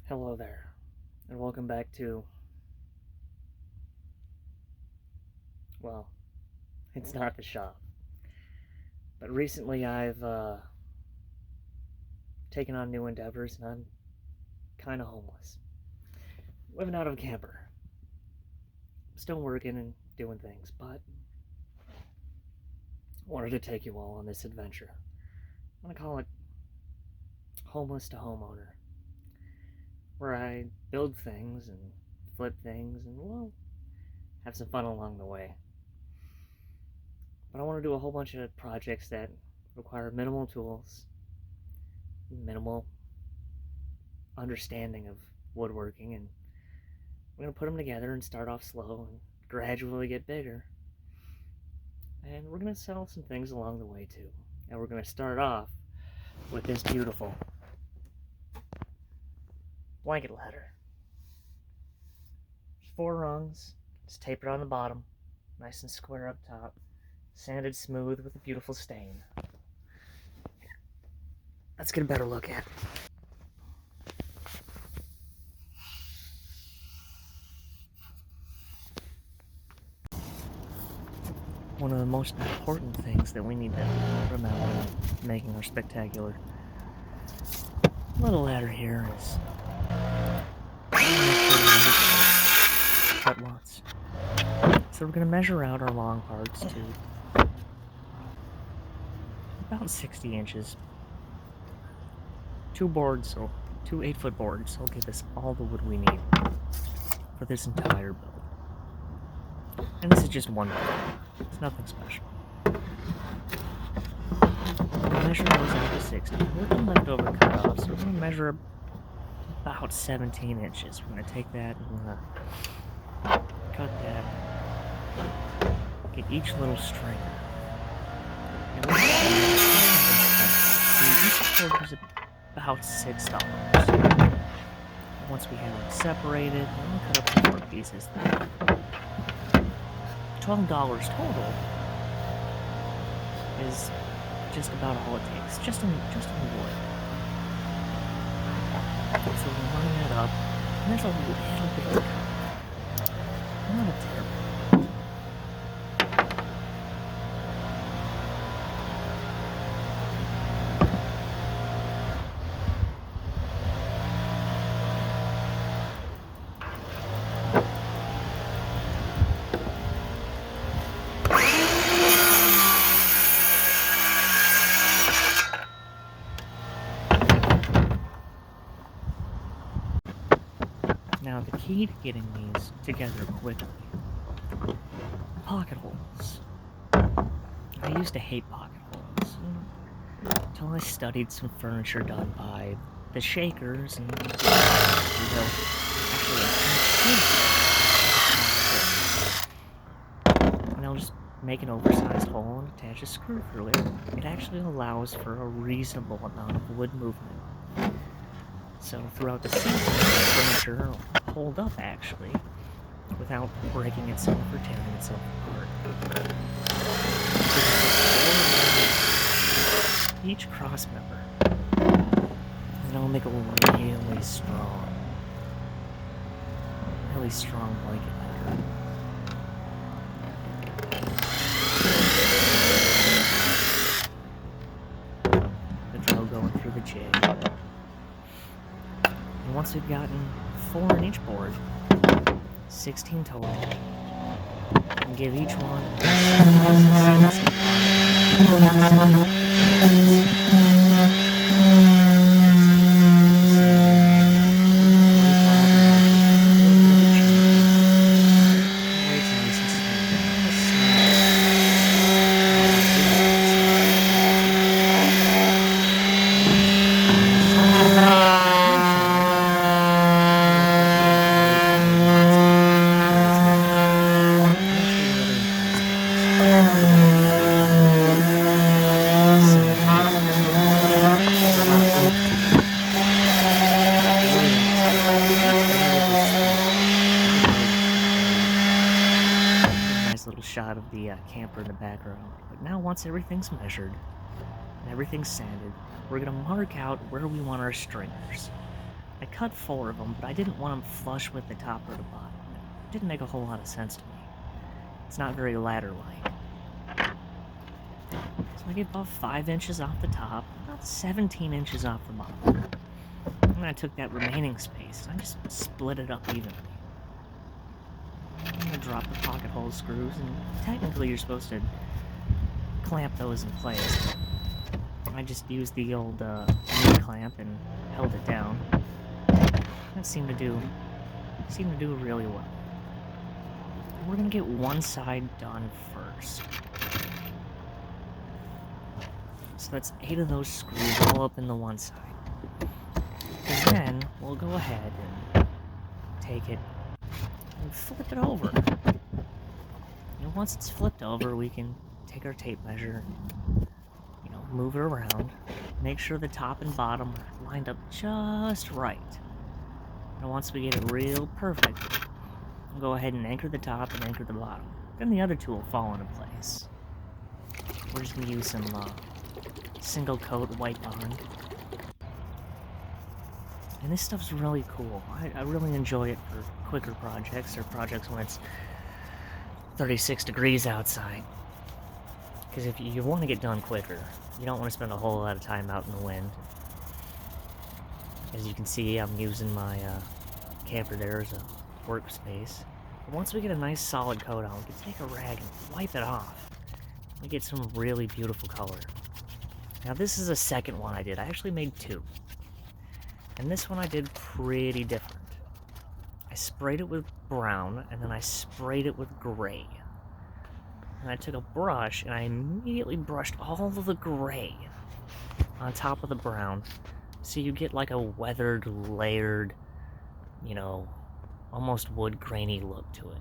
Hello there, and welcome back to, well, it's not the shop, but recently I've taken on new endeavors and I'm kind of homeless. Living out of a camper. Still working and doing things, but I wanted to take you all on this adventure. I'm going to call it Homeless to Homeowner, where I build things and flip things and, well, have some fun along the way. But I want to do a whole bunch of projects that require minimal tools, minimal understanding of woodworking, and I'm going to put them together and start off slow and gradually get bigger. And we're going to sell some things along the way too. And we're going to start off with this beautiful blanket ladder. There's 4 rungs, just tapered on the bottom, nice and square up top, sanded smooth with a beautiful stain. Let's get a better look at it. One of the most important things that we need to remember when making our spectacular little ladder here is cut lots. So we're going to measure out our long parts to about 60 inches. 2 boards, so 2 8-foot boards will give us all the wood we need for this entire build. And this is just one build. It's nothing special. We'll measure those out to 60 with the leftover cut-offs. So we're going to measure about 17 inches. We're going to take that and we're going to cut that. Get each little string. And each board is about $6. Once we have it separated, we'll cut up the 4 pieces. $12 total is just about all it takes, just in wood. So we'll line that up, and there's a little bit of not a terrible. Now, the key to getting these together quickly, pocket holes. I used to hate pocket holes until I studied some furniture done by the Shakers and and I'll just make an oversized hole and attach a screw through it. It actually allows for a reasonable amount of wood movement. So throughout the season, the furniture will hold up, actually, without breaking itself or tearing itself apart. Each cross member, and it'll make a really strong blanket ladder. The drill going through the jig. And once we've gotten 4 in each board, 16 total, and give each one little shot of the camper in the background. But now once everything's measured and everything's sanded, we're going to mark out where we want our stringers. I cut 4 of them, but I didn't want them flush with the top or the bottom. It didn't make a whole lot of sense to me. It's not very ladder-like. So I get about 5 inches off the top, about 17 inches off the bottom. And I took that remaining space, and I just split it up evenly. I'm gonna drop the pocket hole screws, and technically you're supposed to clamp those in place. I just used the old knee clamp and held it down. That seemed to do really well. We're gonna get one side done first. So that's 8 of those screws all up in the one side. And then we'll go ahead and take it and flip it over. And once it's flipped over, we can take our tape measure, move it around, make sure the top and bottom are lined up just right. And once we get it real perfect, we'll go ahead and anchor the top and anchor the bottom. Then the other two will fall into place. We're just going to use some single coat white bond. And this stuff's really cool. I really enjoy it for quicker projects, or projects when it's 36 degrees outside. Because if you want to get done quicker, you don't want to spend a whole lot of time out in the wind. As you can see, I'm using my camper there as a workspace. But once we get a nice solid coat on, we can take a rag and wipe it off. We get some really beautiful color. Now this is a second one I did. I actually made 2. And this one I did pretty different. I sprayed it with brown, and then I sprayed it with gray. And I took a brush, and I immediately brushed all of the gray on top of the brown, so you get like a weathered, layered, almost wood grainy look to it.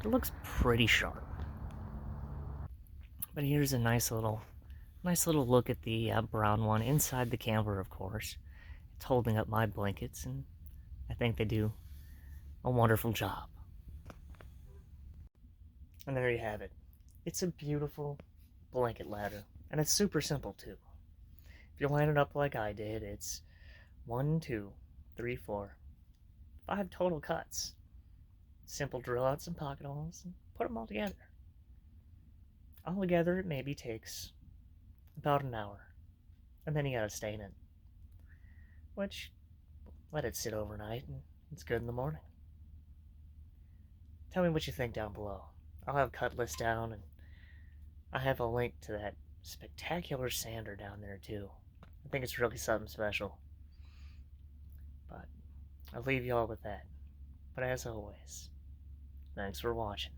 It looks pretty sharp. But here's a nice little look at the brown one inside the camper, of course. It's holding up my blankets, and I think they do a wonderful job. And there you have it. It's a beautiful blanket ladder, and it's super simple too. If you line it up like I did, it's 1, 2, 3, 4, 5 total cuts. Simple drill out some pocket holes and put them all together. All together, it maybe takes about an hour, and then you gotta stain it. Which, let it sit overnight, and it's good in the morning. Tell me what you think down below. I'll have cut lists down, and I have a link to that spectacular sander down there too. I think it's really something special. But I'll leave you all with that. But as always, thanks for watching.